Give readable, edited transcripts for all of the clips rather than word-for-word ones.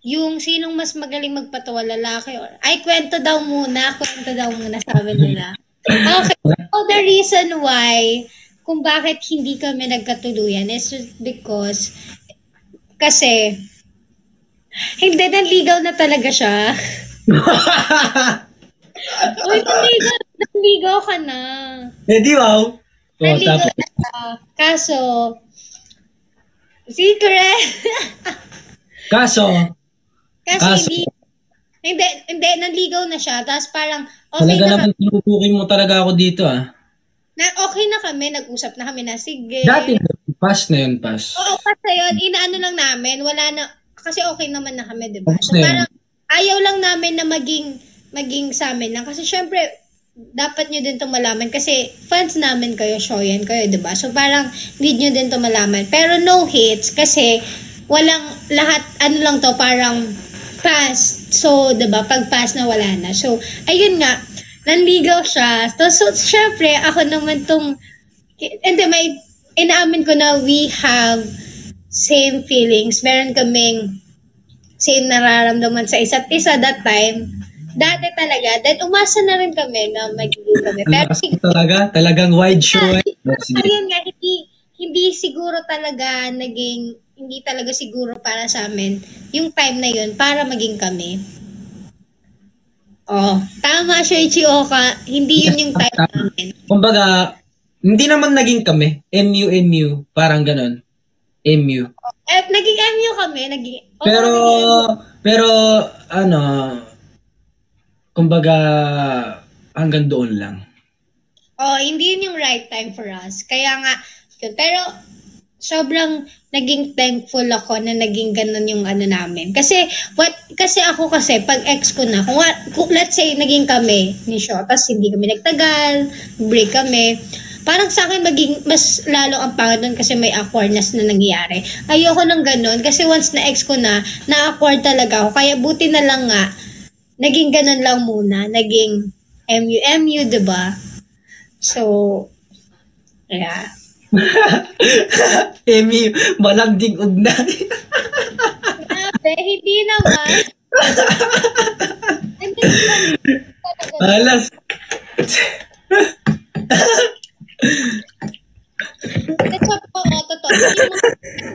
yung sinong mas magaling magpatawa, lalaki or... Ay, kwento daw muna, sabi nila. Okay, so the reason why, kung bakit hindi kami nagkatuluyan is because, kasi, hindi, nanligaw na talaga siya. Uy, nanligaw ka na. Di wow. Nanligaw na siya. Kaso, secret. Kaso, hindi, nanligaw na siya. Tapos parang, okay talaga na naman tinutukin mo talaga ako dito okay na kami, nag-usap na kami na, sige. Dati, pass na yun, pass. Oo, kasi yun, inaano lang namin, wala na, kasi okay naman na kami, diba? Tapos So na yun. parang, ayaw lang namin na maging sa amin lang. Kasi syempre, dapat nyo din to malaman. Kasi fans namin kayo, Shoyan kayo, diba? So parang, need nyo din to malaman. Pero no hates, kasi walang lahat, ano lang to, parang pass. So, diba, pag pass na wala na. So, ayun nga, nanligaw siya. So, syempre, ako naman tong, hindi, may, inaamin ko na we have same feelings. Meron kaming same nararamdaman sa isa't isa that time. Dati talaga. Then, umasa na rin kami na magiging kami. Pero, talagang wide show. Ayun nga, hindi siguro talaga hindi talaga siguro para sa amin yung time na yun para maging kami. Oh, tama, Shoichi Oka. Hindi yun yung time namin. Kumbaga, hindi naman naging kami. MU, parang ganon. MU. Naging MU kami. Pero, ano, kumbaga, hanggang doon lang. Hindi yun yung right time for us. Kaya nga, pero, sobrang naging thankful ako na naging ganun yung ano namin. Kasi ako pag ex ko na, kung let's say naging kami ni Sho, tapos hindi kami nagtagal, break kami, parang sa akin maging mas lalo ang pangit doon kasi may awkwardness na nangyayari. Ayoko ng ganun kasi once na ex ko na-awkward talaga ako. Kaya buti na lang nga, naging ganun lang muna. Naging MU, diba? So, yeah. Emi, malanding ugnay. Hindi naman. Alas.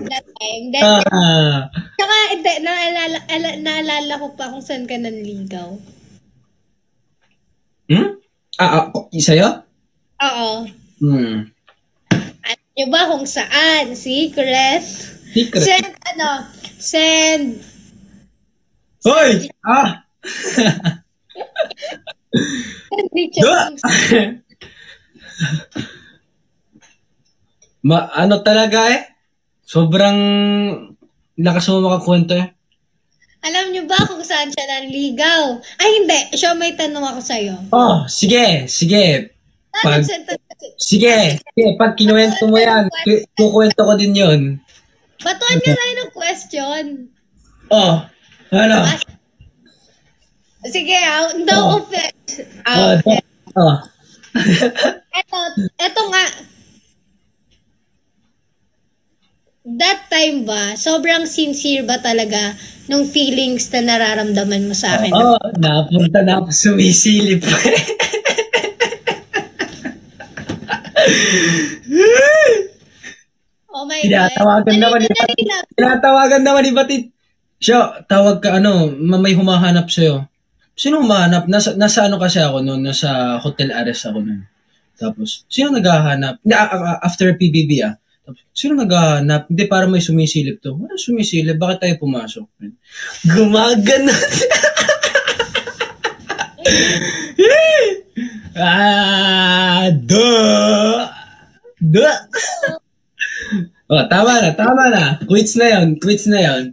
That time. Saka, naalala ko pa kung saan ka nanligaw. Sa'yo? Oo. Alam ba kung saan? Secret. Send. Hoy! Ano talaga sobrang lakas mo makakwento Alam niyo ba kung saan siya nanligaw? Ay, hindi. Siya, may tanong ako sa'yo. Sige. Sige, pag kinuwento mo yan, kukwento ko din yun. Batuan niya tayo ng question. Ano? Sige, no offense. Eto nga. That time ba, sobrang sincere ba talaga nung feelings na nararamdaman mo sa akin? Napunta na ako sumisilip. Oh my God. Tinatawagan naman ni Batid. Siya, tawag ka, may humahanap sa'yo. Sino humahanap? Nasa ano kasi ako noon, nasa hotel arrest ako noon. Tapos, sino naghahanap? After PBB Tapos, sino naghahanap? Hindi, para may sumisilip to. Ano sumisilip? Bakit tayo pumasok? Gumagana. Tama na. Quits na yun. Quits na.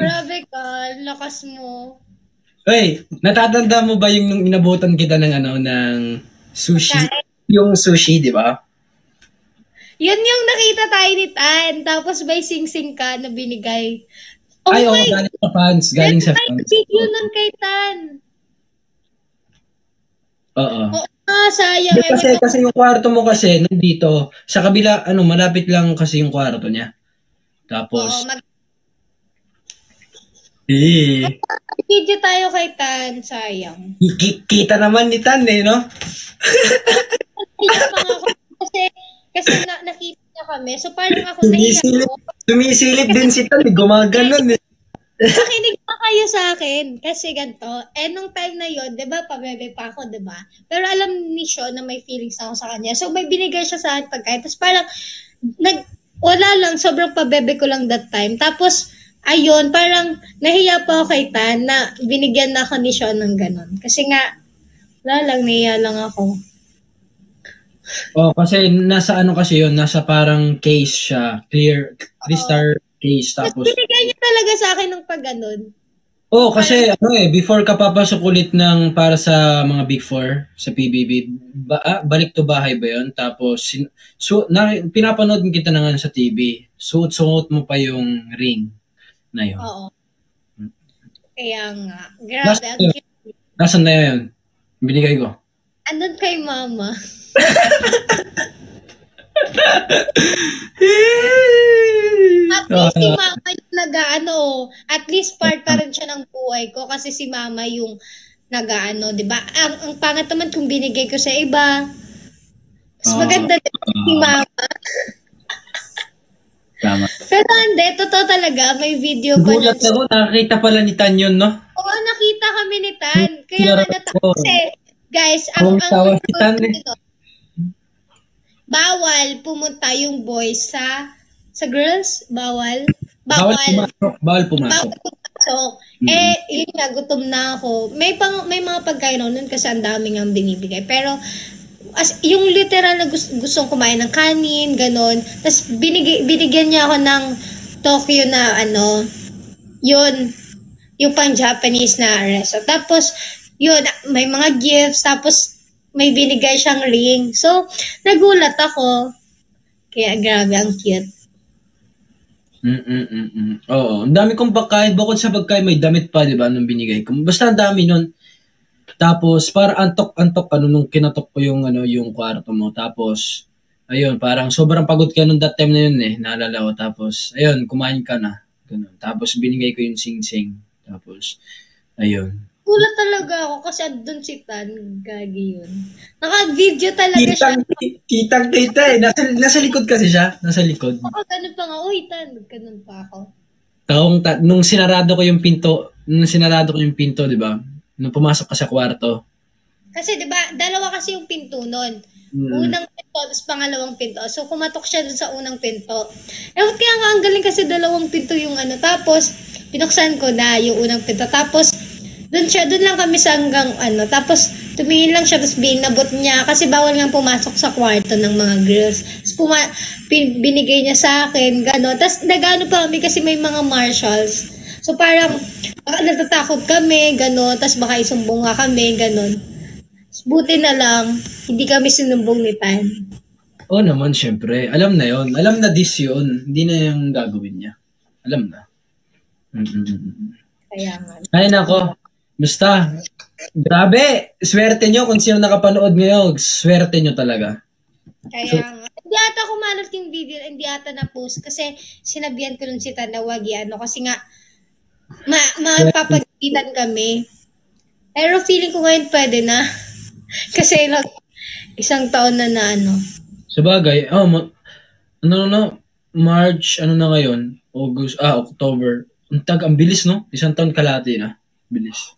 Grabe ka, lakas mo. Hey, natatanda mo ba yung nung inabutan kita ng sushi? Okay. Yung sushi, di ba? Yun yung nakita tayo ni Tan. Tapos may sing-sing ka na binigay. Galing sa fans. Galing sa fans. Video nun kay Tan. Oo. Sayang. Kasi yung kwarto mo kasi nandito, sa kabila, malapit lang kasi yung kwarto niya. Oo, Tapos, eh, mag-video tayo kay Tan, sayang. kita naman ni Tan eh, no? Nahiya pa nga ako kasi nakita niya kami. So parang ako nahiya Sumisilip, ako. sumisilip din si Tan, eh. Gumaganon eh. Makinig pa kayo sa akin kasi ganito. Nung time na yon, 'di ba, pabebe pa ako, 'di ba? Pero alam ni Sean na may feelings ako sa kanya. So may binigay siya sa akin pagkain. Tapos parang wala lang, sobrang pabebe ko lang that time. Tapos ayun, parang nahiya pa ako kay Tan na binigyan na ako ni Sean ng ganun. Kasi nga, wala lang, nahiya lang ako. Oh, kasi nasa ano kasi yun, nasa parang case siya. Crystal case. Tapos Tapos, binigay niya talaga sa akin ng pag ganun. oh, kasi ano eh, before ka papasok ulit ng para sa mga Big Four sa PBB, balik to bahay ba yun? Tapos, pinapanood kita na nga sa TV. Suot-suot mo pa yung ring na yun. Oo. Kaya nga. Grabe. Nasaan na yun? Binigay ko. Andun kay mama. At least si mama yung at least part pa rin siya ng buhay ko kasi si mama yung di ba? Ang pangat naman kung binigay ko sa iba. Mas maganda din si mama. Tama. Pero hindi, totoo talaga. May video pa Gulat ako, nakakita pala ni Tan yun, no? Oo, nakita kami ni Tan. Kaya nga kasi, guys, tawa si Tan eh. Bawal pumunta yung boys sa girls? Bawal pumasok. Yun nga, gutom na ako. May mga pagkain nun kasi ang daming ang binibigay. Pero, yung literal na gustong kumain ng kanin, ganon. Tapos, binigyan niya ako ng Tokyo na yun, yung pang Japanese na resto. Tapos, yun, may mga gifts. Tapos, may binigay siyang ring. So, nagulat ako. Kaya, grabe, ang cute. Oo, ang dami kong pagkain. Bukod sa pagkain, may damit pa, di ba, nung binigay ko. Basta ang dami nun. Tapos, para antok nung kinatok ko yung kwarto mo. Tapos, ayun, parang sobrang pagod ka nung that time na yun eh. Naalala ko. Tapos, ayun, kumain ka na. Ganun. Tapos, binigay ko yung sing-sing. Tapos, ayun. Gulat talaga ako kasi andun si Tan. Gagi yun. Naka-video talaga siya. Kitang-kita eh. Nasa likod kasi siya. Nasa likod. Ako, ganun pa nga. Uy, Tan, ganun pa ako. Nung sinarado ko yung pinto, di ba? Nung pumasok ka sa kwarto. Kasi 'di ba, dalawa kasi yung pinto noon. Unang pinto, tapos pangalawang pinto. So kumatok siya dun sa unang pinto. Kaya nga ang galing kasi dalawang pinto yung tapos pinuksan ko na yung unang pinto. Tapos dun lang kami sa hanggang tapos tumingin lang siya, tapos binabot niya kasi bawal nga pumasok sa kwarto ng mga girls. Tapos binigay niya sa akin, gano'n. Tapos nagano pa kami kasi may mga marshals. So parang natatakot kami, gano'n. Tapos baka isumbong nga kami, gano'n. Buti na lang, hindi kami sinumbong ni Tan. Oo naman, syempre. Alam na yon. Alam na this yun. Hindi na yung gagawin niya. Alam na. Kaya nga. Ay nako. Basta, grabe. Swerte nyo kung sino nakapanood ngayon. Swerte nyo talaga. Kaya nga. Hindi ata kumalat yung video, hindi ata na-post kasi sinabihan ko nun si Tan na wag kasi nga mapapagitan kami. Pero feeling ko ngayon pwede na. Kasi isang taon na Sabagay, March, na ngayon? October. Ang bilis, no? Isang taon kalahati na. Bilis.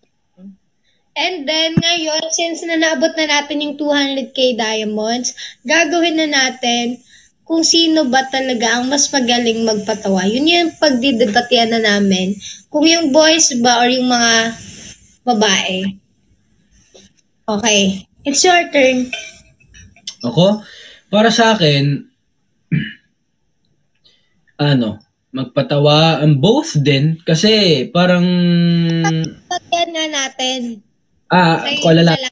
And then, ngayon, since naabot na natin yung 200k diamonds, gagawin na natin kung sino ba talaga ang mas magaling magpatawa. Yun yung pagdidebatian na namin. Kung yung boys ba or yung mga babae. Okay. It's your turn. Ako? Para sa akin, magpatawa ang both din kasi parang Pagyan nga natin. lalaki.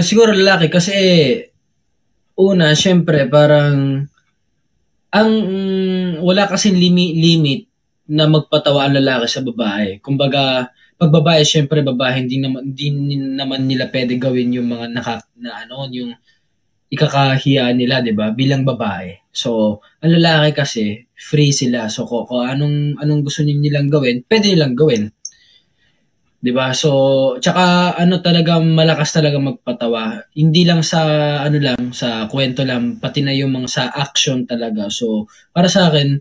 Siguro lalaki kasi una, syempre parang wala kasing limit na magpatawa ang lalaki sa babae. Kumbaga, pag babae, syempre babae, hindi naman nila pwede gawin yung mga yung ikakahiya nila, 'di ba? Bilang babae. So, ang lalaki kasi, free sila. So, kung anong gusto nilang gawin, pwede nilang gawin. 'Di ba? So, tsaka ano talaga malakas talaga magpatawa. Hindi lang sa ano lang, sa kwento lang, pati na yung mga sa action talaga. So, para sa akin,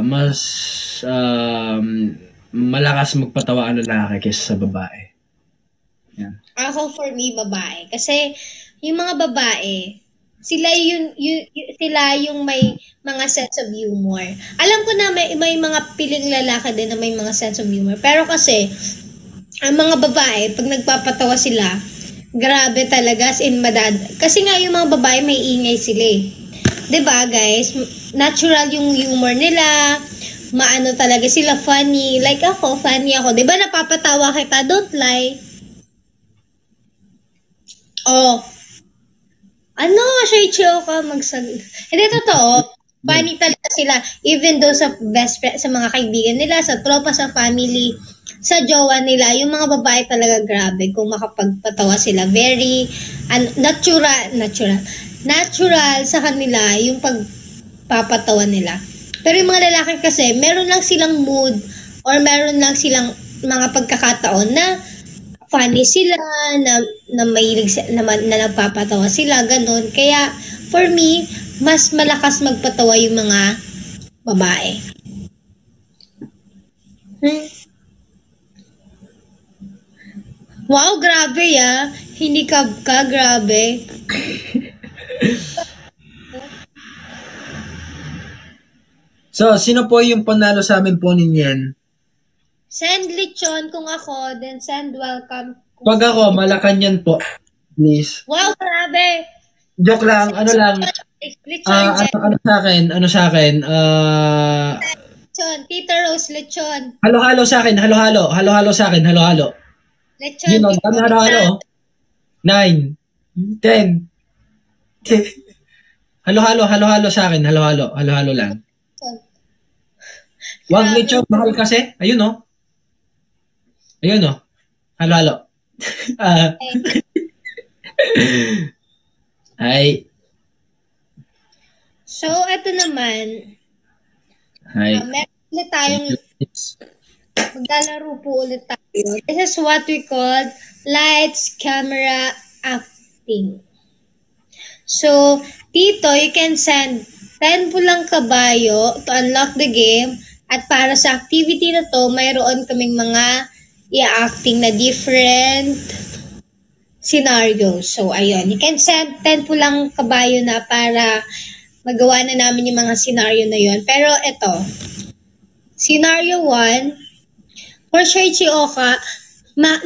mas malakas magpatawa ang lalaki kaysa sa babae. Yan. Ako for me, babae. Kasi yung mga babae, sila yung may mga sense of humor. Alam ko na may mga piling lalaki din na may mga sense of humor. Pero kasi, ang mga babae, pag nagpapatawa sila, grabe talaga, as in madad. Kasi nga yung mga babae may ingay sila eh. 'Di ba guys? Natural yung humor nila. Maano talaga sila, funny. Like ako, funny ako. 'Di ba napapatawa kita, don't lie. Oh, ano, siya ka Hindi, totoo. Funny talaga sila. Even though sa best friend, sa mga kaibigan nila, sa tropa, sa family, sa jowa nila, yung mga babae talaga grabe kung makapagpatawa sila. Very natural sa kanila yung pagpapatawa nila. Pero yung mga lalaki kasi, meron lang silang mood or meron lang silang mga pagkakataon na funny sila, na mahilig na nagpapatawa sila, ganun. Kaya, for me, mas malakas magpatawa yung mga babae. Wow, grabe ya. Hindi ka grabe. So, sino po yung panalo sa amin po ninyan? Send lechon kung ako, then send welcome. Pag ako, Malacanang po. Please. Wow, grabe. Joke lang, ano lang. Lechon, Ano sa akin, lechon, Tita Rose, lechon. halo-halo sa akin, halo-halo sa akin, halo-halo. Lechon, Yun o, kami halo-halo. 9, 10. Halo-halo sa akin, halo-halo lang. Wag lechon, mahal kasi. Ayun o. Halo-halo. Hi. So, ito naman. Hi. Meron ulit tayong maglalaro po ulit tayo. This is what we call lights, camera, acting. So, Tito, you can send 10 pulang kabayo to unlock the game. At para sa activity na to, mayroon kaming mga i-acting na different scenarios. So, ayun. You can send 10 pulang kabayo na para magawa na namin yung mga scenario na yun. Pero ito, scenario 1, for sure, Chioka,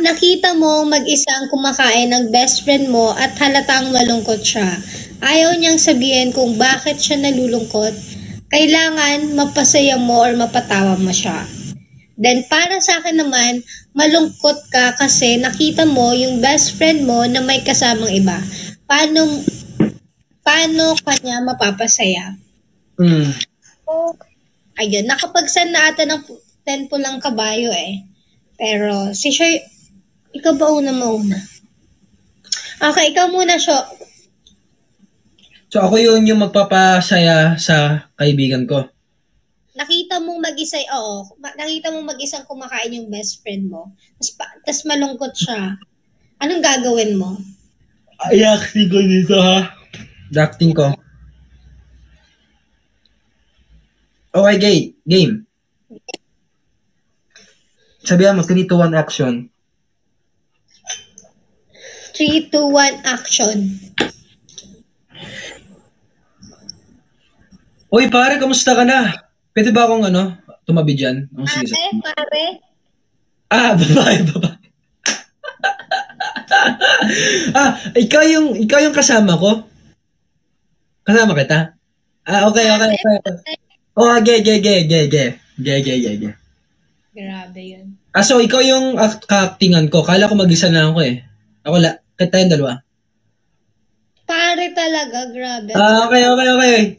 nakita mo mag-isang kumakain ng best friend mo at halatang malungkot siya. Ayaw niyang sabihin kung bakit siya nalulungkot. Kailangan mapasaya mo or mapatawa mo siya. Then, para sa akin naman, malungkot ka kasi nakita mo yung best friend mo na may kasamang iba. Paano kanya mapapasaya? So, ayun, nakapag-send na ata ng 10 pulang kabayo eh. Pero, si Shoy, ikaw ba mauna? Okay, ikaw muna, Sho. So, ako yung magpapasaya sa kaibigan ko. Nakita mong mag-isang kumakain yung best friend mo. Tapos malungkot siya. Anong gagawin mo? I-acting ko dito, ha? Acting ko. Okay, game. Sabihan mo, 3, 2, 1, action. 3, 2, 1, action. Uy, pare, kamusta ka na? Pwede ba akong tumabi dyan? Oh, sige, Pare? babae. Ikaw yung kasama ko? Kasama kita? Okay. Oh, ge. Grabe yun. So ikaw yung ka-actingan ko. Kala ko mag-isa na ako eh. Kita yung dalawa. Pare talaga, grabe.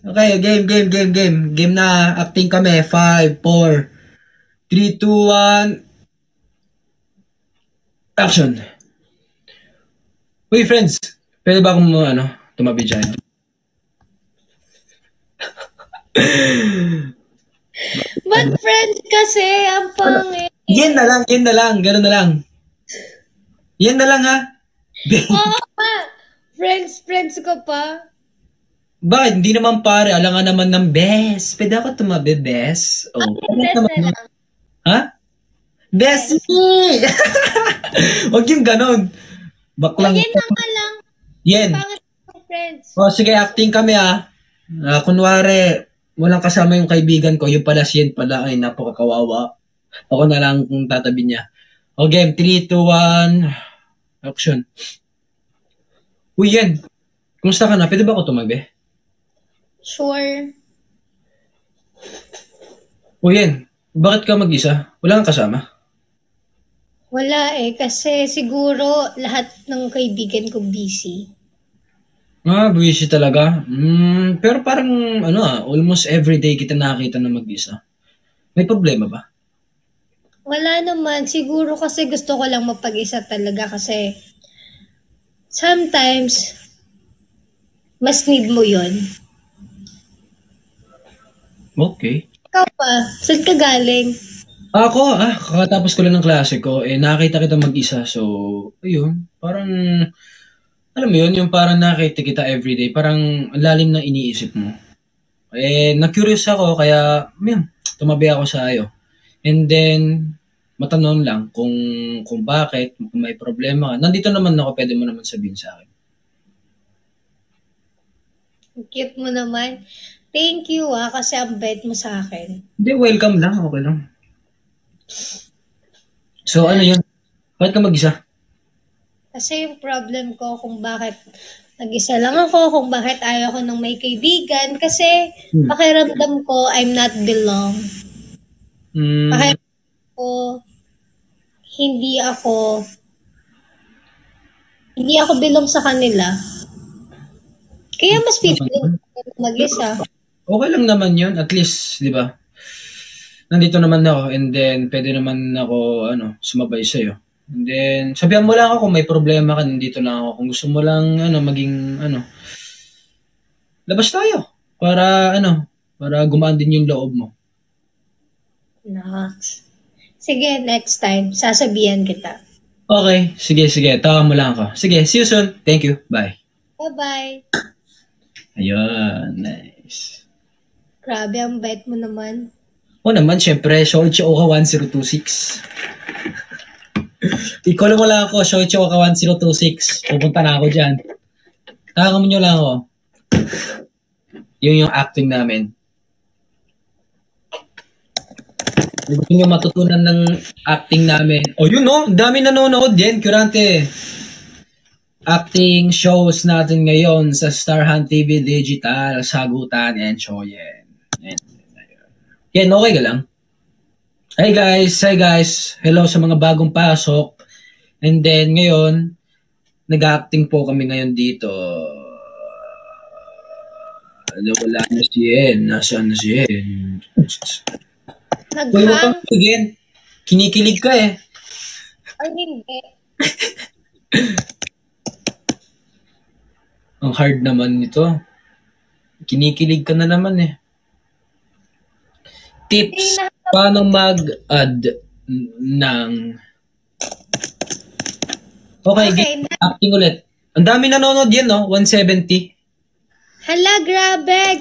Okay. Game. Game na. Acting kami. 5, 4, 3, 2, 1. Action. Uy, friends. Pwede ba akong tumabi dyan? But friends kasi, ang pangit. Yan na lang, gano'n na lang. Yan na lang ha. Oo nga. Friends ko pa. Bakit? Hindi naman pare, alangan naman ng best. Pwede ako tumabi, best? Oh. Best na lang. Ha? Bestie! Huwag yung ganon. Baklang. Yan na nga lang. Yen. Pangit ng friends. O, sige, acting kami kunwari, walang kasama yung kaibigan ko, yung pala si Yen pala, ay napakakawawa. Ako na lang kung tatabi niya. O, game, 3, 2, 1, action. Uy, Yen. Kumusta ka na? Pwede ba ako tumabi? Sure. Uy, Yen. Bakit ka mag-isa? Wala kang kasama? Wala kasi siguro lahat ng kaibigan ko busy. Busy talaga. Pero parang, almost everyday kita nakakita na mag-isa. May problema ba? Wala naman. Siguro kasi gusto ko lang mapag-isa talaga kasi sometimes mas need mo yon. Okay. Ikaw pa, saan ka galing? Ako, kakatapos ko lang ng klase ko, nakita kita mag-isa. So, ayun, parang, alam mo yun, yung parang nakita kita everyday, parang lalim na iniisip mo. Na-curious ako, kaya, tumabi ako sa iyo. And then, matanong lang kung bakit, kung may problema ka. Nandito naman ako, pwede mo naman sabihin sa akin. Cute mo naman. Thank you kasi ang bait mo sa akin. Hindi, welcome lang, okay lang. So, ano yun? Bakit ka mag-isa? Kasi yung problem ko kung bakit nag-isa lang ako, kung bakit ayaw ko ng may kaibigan, kasi pakiramdam ko I'm not belong. Pakiramdam ko hindi ako belong sa kanila. Kaya mas feeling mag-isa. Okay lang naman yun, at least, di ba? Nandito naman ako, and then pwede naman ako sumabay sa'yo. And then sabihan mo lang ako kung may problema ka, nandito na ako. Kung gusto mo lang maging labas tayo para para gumaan din yung loob mo. Sige, next time sasabihan kita. Okay, sige, tawagan mo lang ako. Sige, see you soon. Thank you. Bye. Bye-bye. Ayun, nice. Grabe, ang bait mo naman. O naman, syempre, Shoichi Oka 1026. I-call mo lang ako, Shoichi Oka 1026. Pupunta na ako dyan. Tawagan mo nyo lang ako. Yun yung acting namin. Gusto nyo matutunan ng acting namin. Yun dami nanonood din, Kurante. Acting shows natin ngayon sa Starhunt TV Digital, Sagutan, and Shoyen. Yan, okay ka lang? Hi guys. Hello sa mga bagong pasok. And then ngayon, nag-acting po kami ngayon dito. Wala na si Yen. Nasaan na si Yen? Naghang. Kinikilig ka eh. Ay, hindi. Ang hard naman nito. Kinikilig ka na naman eh. Tips, paano mag-add ng... Okay, acting ulit. Ang dami nanonood yan, 170. Hala, grabe.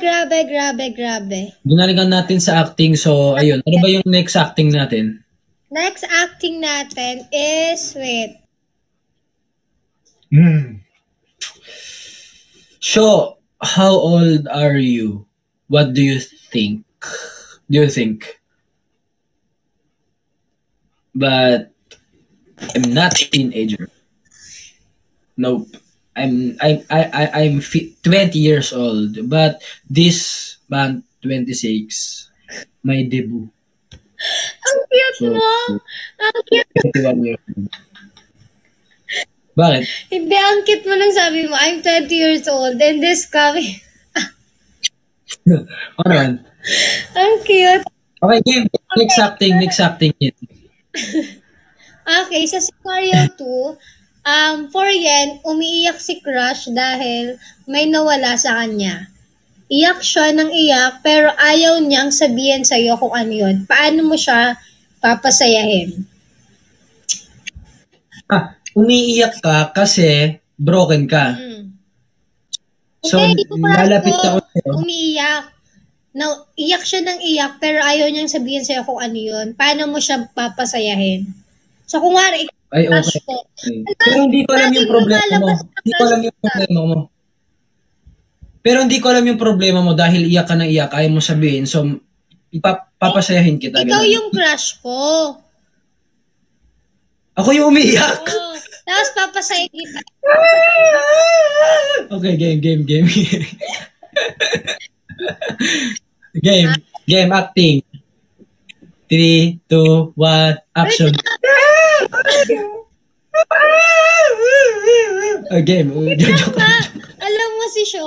Ginalingan natin sa acting, so ayun. Ano ba yung next acting natin? Next acting natin is, wait. So, how old are you? What do you think? But I'm not a teenager. Nope. I'm 20 years old, but this month 26 my debut. Ang cute mo. Ang cute. 21 years old. Bakit? Hindi, ang cute mo nang sabi mo, I'm 20 years old and this coming. Ano yan? Ang cute. Okay, game. Next acting yun. Okay, sa scenario 2, for Yen, umiiyak si Crush dahil may nawala sa kanya. iyak siya ng iyak, pero ayaw niyang sabihin sa'yo kung ano yun. Paano mo siya papasayahin? Umiiyak ka kasi broken ka. So, Hindi, yung lalapit ko, ako sa'yo. umiiyak. Iyak siya ng iyak, pero ayaw niyang sabihin sa'yo kung ano yun. Paano mo siya papasayahin? So, kung wari, Ay, okay. ko. Pero hindi ko alam yung problema mo. Hindi ko alam yung problema mo. Pero hindi ko alam yung problema mo dahil iyak ka ng iyak, ayaw mo sabihin. So, papasayahin kita. Ikaw ganun. yung crush ko. Ako yung umiiyak. Oo. Tapos papasayahin kita. Okay, game. Game, acting. 3, 2, 1, action. Game. Alam mo si Sho,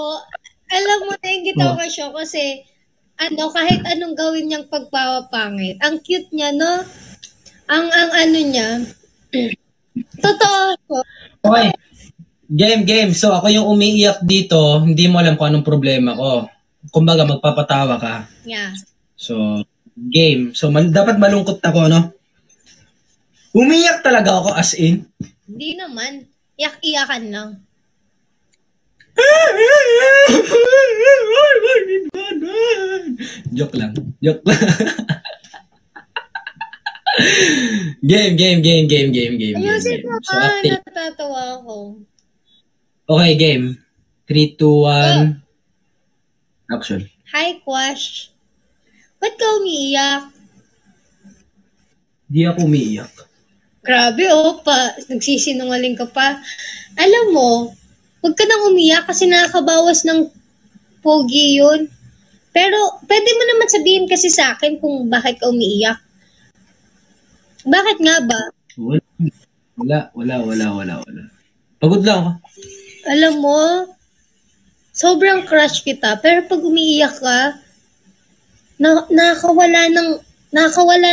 alam mo na yung gitaw ka Sho kasi kahit anong gawin niyang pagpapangit, ang cute niya, no? Ang ano niya, totoo ko. Okay. Game. So, ako yung umiiyak dito, hindi mo alam kung anong problema ko. Kumbaga, magpapatawa ka. Yeah. So, game. So, dapat malungkot ako, no? Umiiyak talaga ako as in. Hindi naman. Iyak-iyakan lang. Joke lang. Game. Ayusin mo So, ka, acting. natatawa ako. Okay, game. 3, 2, 1. Action. Hi, Quash. Ba't ka umiiyak? Di ako umiiyak. Grabe, nagsisinungaling ka pa. Alam mo, huwag ka nang umiyak kasi nakakabawas ng pogi yun. Pero, pwede mo naman sabihin kasi sa akin kung bakit ka umiiyak. Bakit nga ba? Wala. Pagod lang ako. Alam mo, sobrang crush kita, pero pag umiiyak ka, nakakawala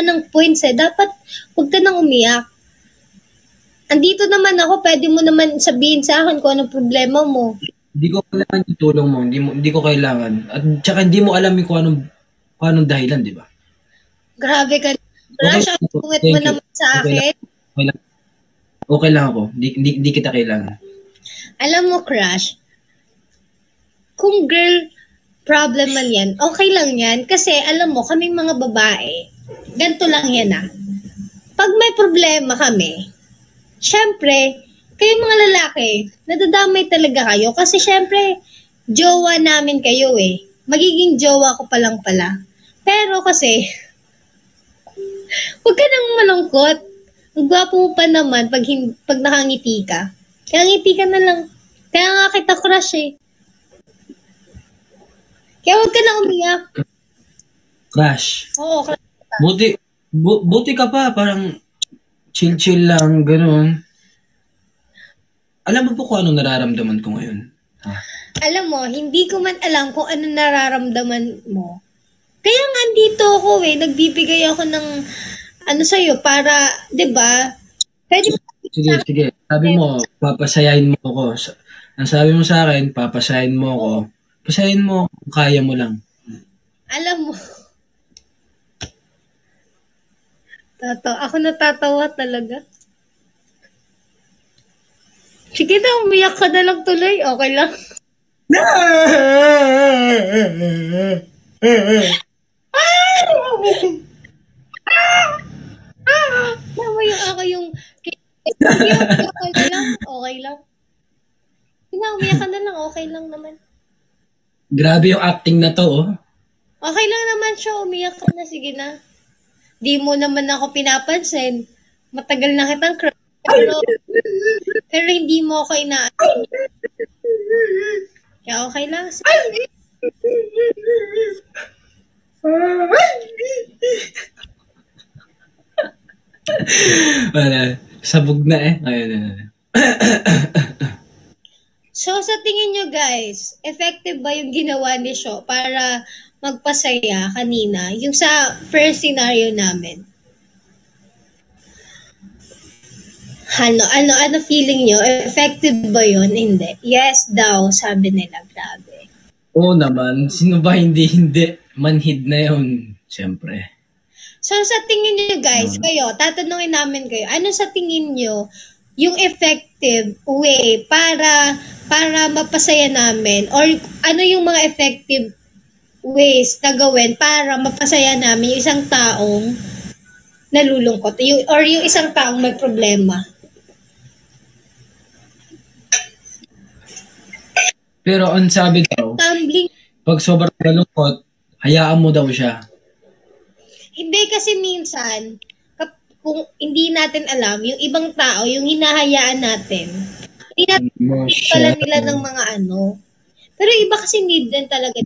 ng points eh. Dapat, huwag ka nang umiyak. Andito naman ako, pwede mo naman sabihin sa akin kung anong problema mo. Hindi ko kailangan yung tulong mo. Hindi ko kailangan. At saka hindi mo alam kung anong dahilan, di ba? Grabe ka. Crush, ang tungit mo naman sa akin. Okay lang ako. Hindi kita kailangan. Alam mo, Crush, kung girl problem man yan, okay lang yan. Kasi alam mo, kaming mga babae, ganito lang yan Pag may problema kami, syempre, kayo mga lalaki, nadadamay talaga kayo. Kasi syempre, jowa namin kayo eh. Magiging jowa ko pa lang pala. Pero kasi, huwag ka nang malungkot. Ang gwapo mo pa naman pag nakangiti ka. Kaya ngiti ka na lang. Kaya nga kita crush eh. Kaya huwag ka na umiyak. Crush. Oo, crush. Buti ka pa. Parang chill lang, ganun. Alam mo po kung anong nararamdaman ko ngayon? Alam mo, hindi ko man alam kung anong nararamdaman mo. Kaya nga andito ako eh. Nagbibigay ako ng sa'yo para, di ba? Pwede mo. Sige. Sabi mo, papasayahin mo ako. Ang sabi mo sa akin, papasayahin mo ako. Pasayahin mo kung kaya mo lang. Alam mo. Ako natatawa talaga. Sige na, umiyak ka na lang tuloy. Okay lang. Tama yung ako yung umiyak ka na lang. Okay lang. Sige na, umiyak ka na lang. Okay lang naman. Grabe yung acting na to, Okay lang naman siya. Umiyak ka na. Sige na. Di mo naman ako pinapansin. Matagal na kitang crush. Pero hindi mo ako inaamin. Kaya okay lang. Wala. Sabog na eh. Ayun. So, sa tingin nyo guys, effective ba yung ginawa ni Sho para magpasaya kanina? Yung sa first scenario namin. Ano feeling nyo? Effective ba yun? Hindi. Yes daw, sabi nila. Grabe. Oo naman. Sino ba hindi? Manhid na yun. Siyempre. So, sa tingin niyo guys, No. kayo, tatanungin namin kayo, ano sa tingin niyo yung effective way para mapasaya namin? Or ano yung mga effective ways na gawin para mapasaya namin yung isang taong nalulungkot? Or yung isang taong may problema? Pero ang sabi daw, Tumbling. pag sobrang malungkot, hayaan mo daw siya. Hindi kasi minsan, kung hindi natin alam, yung ibang tao, yung hinahayaan natin, hindi natin pala nila ng mga ano. Pero iba kasi need din talaga.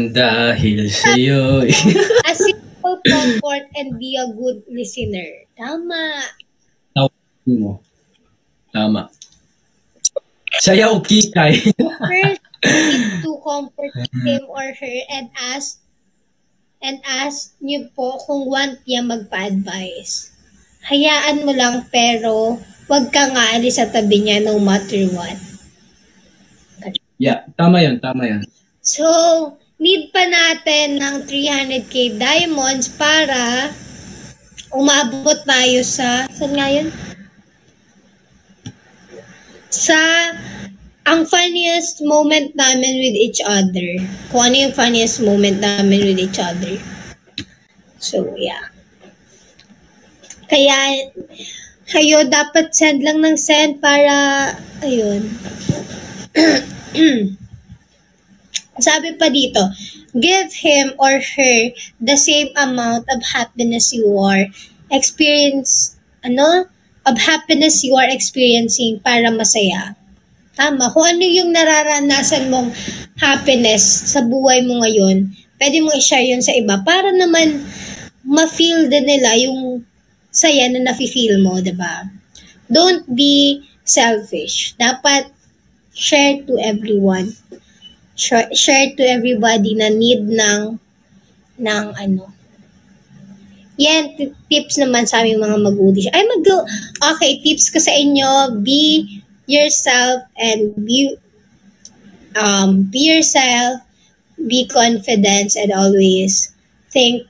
Dahil sa'yo. A simple comfort and be a good listener. Tama. mo. Tama. Sayaw kikay. First, need to comfort him or her and ask niyo po kung want niya magpa-advise. Hayaan mo lang pero wag kang aalis sa tabi niya no matter what. Yeah, tama yun. So, need pa natin ng 300k diamonds para umabot tayo saan nga yun? Sa ang funniest moment namin with each other. Kung ano yung funniest moment namin with each other. So, yeah. Kaya, kayo dapat send lang ng send para, ayun. Sabi pa dito, give him or her the same amount of happiness you are experiencing para masaya. Tama. Kung ano yung nararanasan mong happiness sa buhay mo ngayon, pwede mo i-share yun sa iba para naman ma-feel din nila yung saya na nafe-feel mo, diba? Don't be selfish. Dapat share to everyone. Share to everybody na need ng ano. Yan, tips naman sa aming mga mag-audition. Okay, tips ko sa inyo, be yourself and be yourself, be confident and always think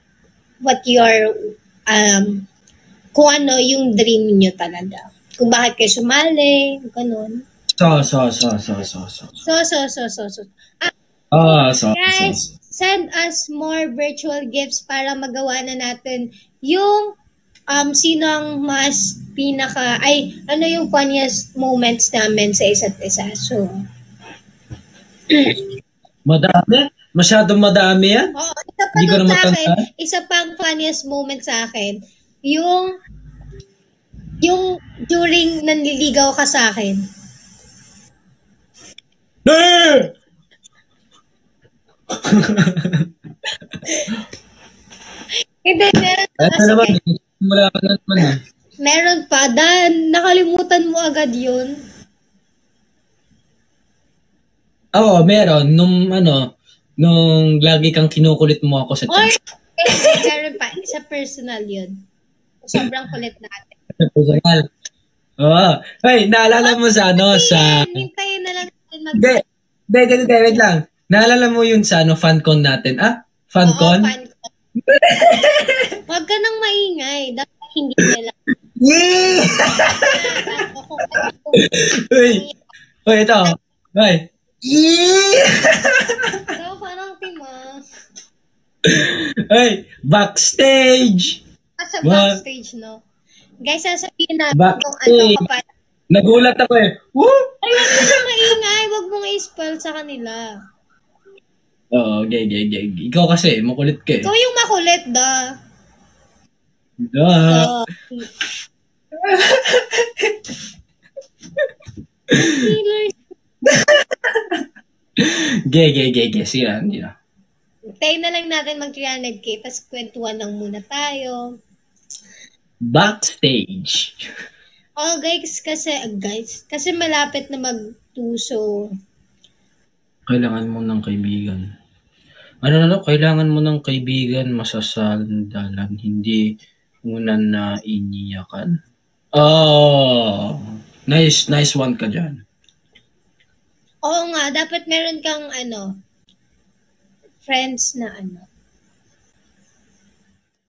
what your kung ano yung dream niyo talaga. Kung bakit kayo sumali, ganun. So. Guys, send us more virtual gifts para magawa na natin yung sino ang mas ano yung funniest moments namin sa isa't isa. So, madami? Masyadong madami yan? Oo, isa pa Hindi ko dun na sa akin, matanda. isa pang funniest moment sa akin, yung during nanliligaw ka sa akin. Hindi, meron pa Ito naman, wala ka na naman eh. Meron pa, Dan, nakalimutan mo agad yun. Oo, meron. Nung lagi kang kinukulit mo ako sa Or, chat. meron pa, sa personal yun. Sobrang kulit natin. Personal. Oo. Hey, naalala mo sa Hintayin na lang natin Hindi, wait lang. Naalala mo yun sa fancon natin? Fancon? Oo, fancon. Huwag ka nang maingay. Dapat hindi nila. Yee! Uy, ito. Uy. Yee! So, parang tima. Uy, backstage! Sa backstage, no? Guys, sasabihin natin Backstage. kung kapag Nagulat ako eh. Woo! ay, huwag mo nang maingay. Huwag mong i-spell sa kanila. Oo, gay. Ikaw kasi, makulit ka eh. Ikaw yung makulit, da. Da. Gay. Sige, hindi na. Tayo na lang natin mag 300k, tapos kwentuhan lang muna tayo. Backstage. Oh, guys, kasi malapit na magtuso. Kailangan mo ng kaibigan. Kailangan mo ng kaibigan masasandalan, hindi una na iniyakan. Oh, nice one ka dyan. Oo nga, dapat meron kang friends na